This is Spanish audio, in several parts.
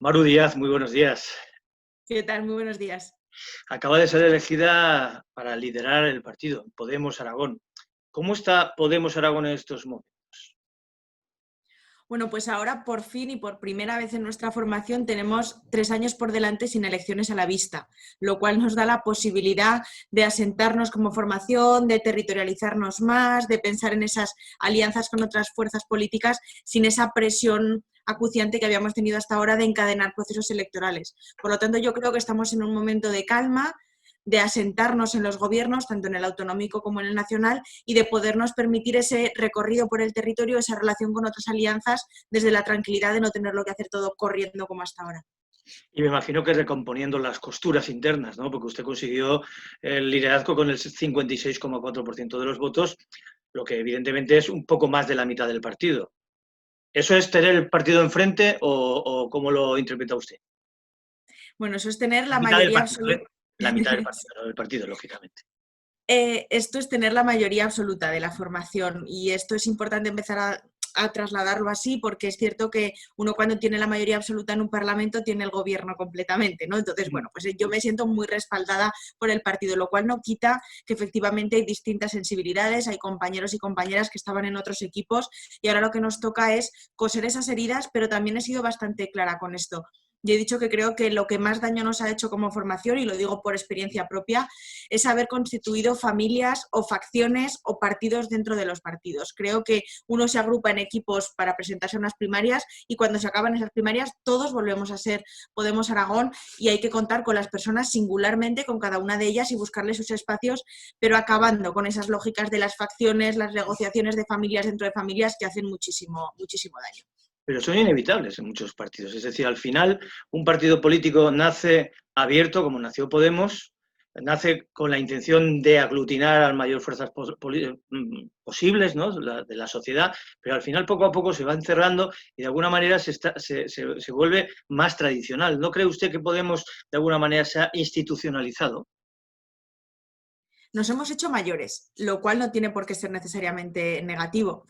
Maru Díaz, muy buenos días. ¿Qué tal? Muy buenos días. Acaba de ser elegida para liderar el partido, Podemos Aragón. ¿Cómo está Podemos Aragón en estos momentos? Bueno, pues ahora por fin y por primera vez en nuestra formación tenemos 3 años por delante sin elecciones a la vista, lo cual nos da la posibilidad de asentarnos como formación, de territorializarnos más, de pensar en esas alianzas con otras fuerzas políticas sin esa presión acuciante que habíamos tenido hasta ahora de encadenar procesos electorales. Por lo tanto, yo creo que estamos en un momento de calma, de asentarnos en los gobiernos, tanto en el autonómico como en el nacional, y de podernos permitir ese recorrido por el territorio, esa relación con otras alianzas, desde la tranquilidad de no tenerlo que hacer todo corriendo como hasta ahora. Y me imagino que recomponiendo las costuras internas, ¿no? Porque usted consiguió el liderazgo con el 56,4% de los votos, lo que evidentemente es un poco más de la mitad del partido. ¿Eso es tener el partido enfrente o cómo lo interpreta usted? Bueno, eso es tener La la mitad del mayoría partido, ¿eh? absoluta. La mitad del partido, no del partido, lógicamente. Esto es tener la mayoría absoluta de la formación y esto es importante empezar a trasladarlo así porque es cierto que uno cuando tiene la mayoría absoluta en un parlamento tiene el gobierno completamente, ¿no? Entonces, bueno, pues yo me siento muy respaldada por el partido, lo cual no quita que efectivamente hay distintas sensibilidades, hay compañeros y compañeras que estaban en otros equipos y ahora lo que nos toca es coser esas heridas, pero también he sido bastante clara con esto. Y he dicho que creo que lo que más daño nos ha hecho como formación, y lo digo por experiencia propia, es haber constituido familias o facciones o partidos dentro de los partidos. Creo que uno se agrupa en equipos para presentarse a unas primarias y cuando se acaban esas primarias todos volvemos a ser Podemos Aragón y hay que contar con las personas singularmente, con cada una de ellas y buscarle sus espacios, pero acabando con esas lógicas de las facciones, las negociaciones de familias dentro de familias que hacen muchísimo, muchísimo daño. Pero son inevitables en muchos partidos. Es decir, al final, un partido político nace abierto, como nació Podemos, nace con la intención de aglutinar a las mayores fuerzas posibles, ¿no? de la sociedad, pero al final poco a poco se va encerrando y de alguna manera se vuelve más tradicional. ¿No cree usted que Podemos de alguna manera se ha institucionalizado? Nos hemos hecho mayores, lo cual no tiene por qué ser necesariamente negativo.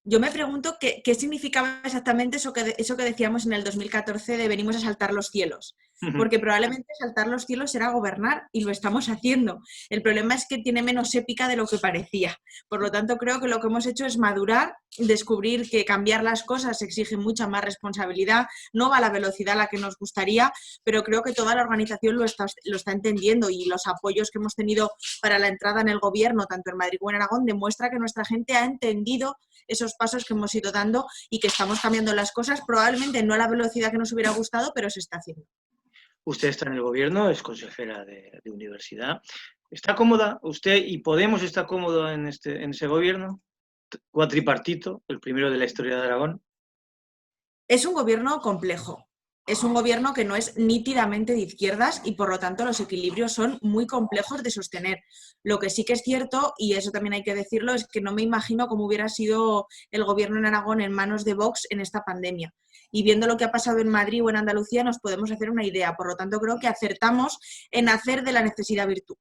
Yo me pregunto qué significaba exactamente eso que decíamos en el 2014 de venimos a saltar los cielos, porque probablemente saltar los cielos era gobernar y lo estamos haciendo. El problema es que tiene menos épica de lo que parecía. Por lo tanto, creo que lo que hemos hecho es madurar, descubrir que cambiar las cosas exige mucha más responsabilidad, no va a la velocidad a la que nos gustaría, pero creo que toda la organización lo está entendiendo y los apoyos que hemos tenido para la entrada en el gobierno, tanto en Madrid como en Aragón, demuestra que nuestra gente ha entendido esos pasos que hemos ido dando y que estamos cambiando las cosas, probablemente no a la velocidad que nos hubiera gustado, pero se está haciendo. Usted está en el gobierno, es consejera de universidad. ¿Está cómoda usted y Podemos está cómodo en ese gobierno? Cuatripartito, el primero de la historia de Aragón. Es un gobierno complejo. Es un gobierno que no es nítidamente de izquierdas y por lo tanto los equilibrios son muy complejos de sostener. Lo que sí que es cierto, y eso también hay que decirlo, es que no me imagino cómo hubiera sido el gobierno en Aragón en manos de Vox en esta pandemia. Y viendo lo que ha pasado en Madrid o en Andalucía nos podemos hacer una idea. Por lo tanto, creo que acertamos en hacer de la necesidad virtud.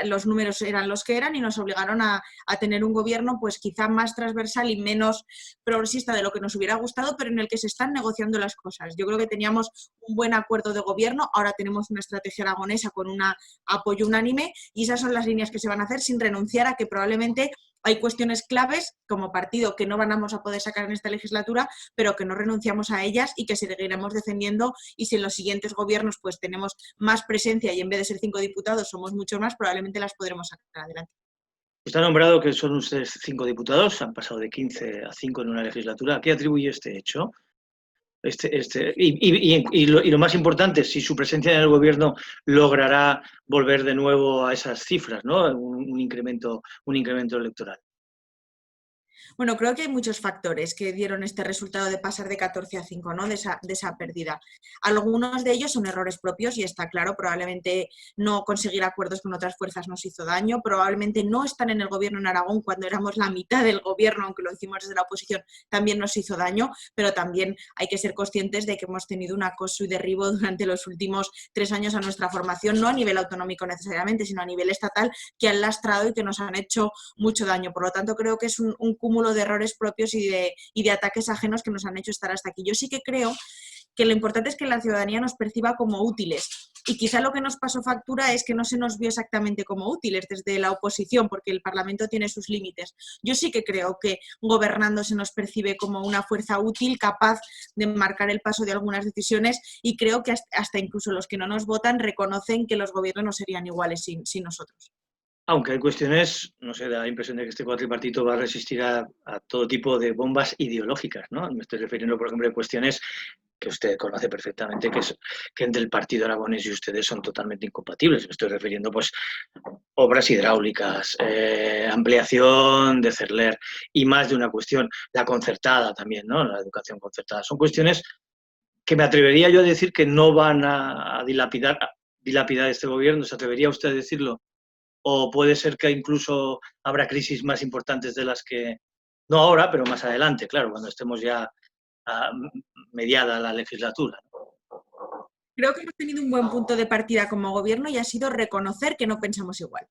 Los números eran los que eran y nos obligaron a tener un gobierno pues quizá más transversal y menos progresista de lo que nos hubiera gustado, pero en el que se están negociando las cosas. Yo creo que teníamos un buen acuerdo de gobierno, ahora tenemos una estrategia aragonesa con un apoyo unánime y esas son las líneas que se van a hacer sin renunciar a que probablemente hay cuestiones claves como partido que no vamos a poder sacar en esta legislatura, pero que no renunciamos a ellas y que seguiremos defendiendo y si en los siguientes gobiernos pues tenemos más presencia y en vez de ser 5 diputados somos muchos más, probablemente las podremos sacar adelante. Está nombrado que son ustedes 5 diputados, han pasado de 15 a 5 en una legislatura. ¿A qué atribuye este hecho? Y lo más importante, si su presencia en el gobierno logrará volver de nuevo a esas cifras, ¿no? Un incremento electoral. Bueno, creo que hay muchos factores que dieron este resultado de pasar de 14 a 5, ¿no? De esa pérdida. Algunos de ellos son errores propios y está claro, probablemente no conseguir acuerdos con otras fuerzas nos hizo daño, probablemente no estar en el gobierno en Aragón cuando éramos la mitad del gobierno, aunque lo hicimos desde la oposición, también nos hizo daño, pero también hay que ser conscientes de que hemos tenido un acoso y derribo durante los últimos 3 años a nuestra formación, no a nivel autonómico necesariamente, sino a nivel estatal, que han lastrado y que nos han hecho mucho daño. Por lo tanto, creo que es un cúmulo de errores propios y de ataques ajenos que nos han hecho estar hasta aquí. Yo sí que creo que lo importante es que la ciudadanía nos perciba como útiles. Y quizá lo que nos pasó factura es que no se nos vio exactamente como útiles desde la oposición, porque el Parlamento tiene sus límites. Yo sí que creo que gobernando se nos percibe como una fuerza útil, capaz de marcar el paso de algunas decisiones, y creo que hasta incluso los que no nos votan reconocen que los gobiernos no serían iguales sin nosotros. Aunque hay cuestiones, no sé, da la impresión de que este cuatripartito va a resistir a todo tipo de bombas ideológicas, ¿no? Me estoy refiriendo, por ejemplo, a cuestiones que usted conoce perfectamente, que entre el Partido Aragonés y ustedes son totalmente incompatibles. Me estoy refiriendo, pues, obras hidráulicas, ampliación de Cerler y más de una cuestión, la concertada también, ¿no? La educación concertada. Son cuestiones que me atrevería yo a decir que no van a dilapidar este gobierno. ¿Se atrevería usted a decirlo? O puede ser que incluso habrá crisis más importantes de las que, no ahora, pero más adelante, claro, cuando estemos ya a mediada la legislatura. Creo que hemos tenido un buen punto de partida como gobierno y ha sido reconocer que no pensamos igual.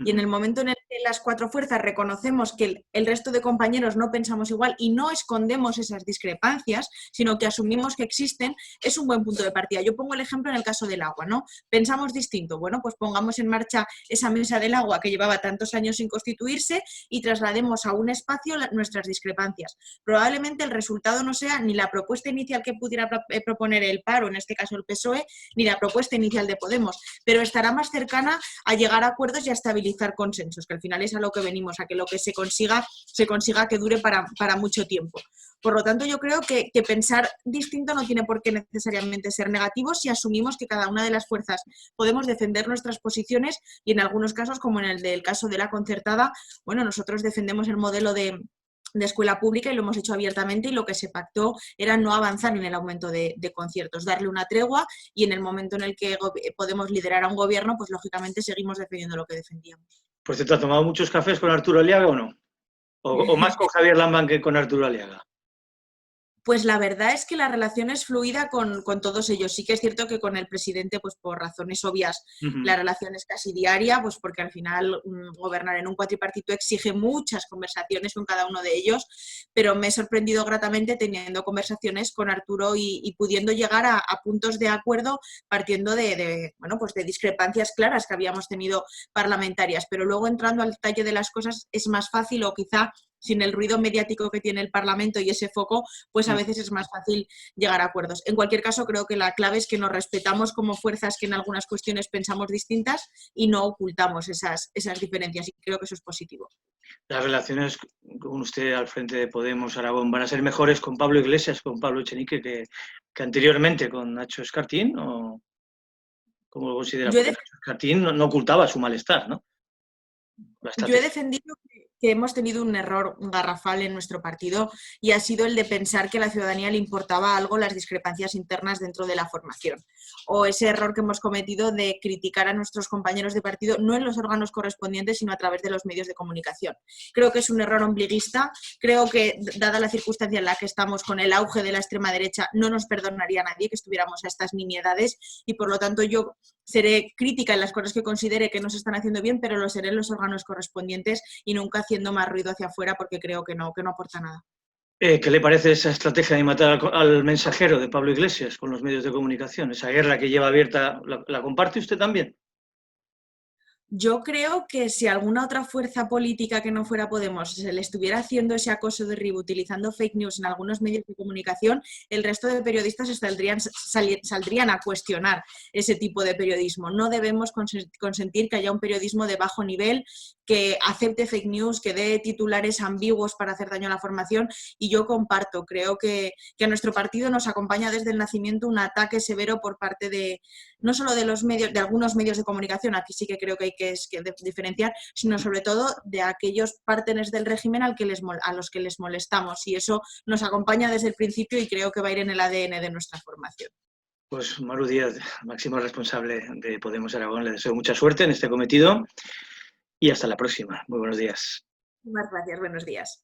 Y en el momento en el que las cuatro fuerzas reconocemos que el resto de compañeros no pensamos igual y no escondemos esas discrepancias, sino que asumimos que existen, es un buen punto de partida. Yo pongo el ejemplo en el caso del agua, ¿no? Pensamos distinto. Bueno, pues pongamos en marcha esa mesa del agua que llevaba tantos años sin constituirse y traslademos a un espacio nuestras discrepancias. Probablemente el resultado no sea ni la propuesta inicial que pudiera proponer el PAR, o en este caso el PSOE, ni la propuesta inicial de Podemos, pero estará más cercana a llegar a acuerdos y a estabilizar consensos, que al final es a lo que venimos, a que lo que se consiga que dure para mucho tiempo. Por lo tanto, yo creo que pensar distinto no tiene por qué necesariamente ser negativo si asumimos que cada una de las fuerzas podemos defender nuestras posiciones y en algunos casos, como en el del caso de la concertada, bueno, nosotros defendemos el modelo de escuela pública y lo hemos hecho abiertamente, y lo que se pactó era no avanzar en el aumento de conciertos, darle una tregua, y en el momento en el que podemos liderar a un gobierno, pues lógicamente seguimos defendiendo lo que defendíamos. Por cierto, ¿ha tomado muchos cafés con Arturo Aliaga o no? ¿O más con Javier Lambán que con Arturo Aliaga? Pues la verdad es que la relación es fluida con todos ellos. Sí que es cierto que con el presidente, pues por razones obvias, la relación es casi diaria, pues porque al final gobernar en un cuatripartito exige muchas conversaciones con cada uno de ellos, pero me he sorprendido gratamente teniendo conversaciones con Arturo y pudiendo llegar a puntos de acuerdo partiendo bueno, pues de discrepancias claras que habíamos tenido parlamentarias, pero luego entrando al detalle de las cosas es más fácil, o quizá sin el ruido mediático que tiene el Parlamento y ese foco, pues a veces es más fácil llegar a acuerdos. En cualquier caso, creo que la clave es que nos respetamos como fuerzas que en algunas cuestiones pensamos distintas y no ocultamos esas diferencias, y creo que eso es positivo. ¿Las relaciones con usted al frente de Podemos Aragón van a ser mejores con Pablo Iglesias, con Pablo Echenique, que anteriormente con Nacho Escartín? ¿O cómo lo considera? Porque Nacho Escartín no ocultaba su malestar, ¿no? Yo he defendido que hemos tenido un error garrafal en nuestro partido, y ha sido el de pensar que a la ciudadanía le importaba algo las discrepancias internas dentro de la formación, o ese error que hemos cometido de criticar a nuestros compañeros de partido no en los órganos correspondientes, sino a través de los medios de comunicación. Creo que es un error ombliguista. Creo que, dada la circunstancia en la que estamos con el auge de la extrema derecha, no nos perdonaría a nadie que estuviéramos a estas nimiedades, y por lo tanto yo seré crítica en las cosas que considere que no se están haciendo bien, pero lo seré en los órganos correspondientes y nunca haciendo más ruido hacia afuera, porque creo que no aporta nada. ¿Qué le parece esa estrategia de matar al mensajero de Pablo Iglesias con los medios de comunicación? Esa guerra que lleva abierta, ¿la comparte usted también? Yo creo que si alguna otra fuerza política que no fuera Podemos se le estuviera haciendo ese acoso de derribo utilizando fake news en algunos medios de comunicación, el resto de periodistas saldrían a cuestionar ese tipo de periodismo. No debemos consentir que haya un periodismo de bajo nivel que acepte fake news, que dé titulares ambiguos para hacer daño a la formación, y yo comparto. Creo que a nuestro partido nos acompaña desde el nacimiento un ataque severo por parte de no solo de los medios, de algunos medios de comunicación, aquí sí que creo que hay que diferenciar, sino sobre todo de aquellos partners del régimen a los que les molestamos, y eso nos acompaña desde el principio y creo que va a ir en el ADN de nuestra formación. Pues Maru Díaz, máximo responsable de Podemos Aragón, le deseo mucha suerte en este cometido y hasta la próxima. Muy buenos días. Muchas gracias, buenos días.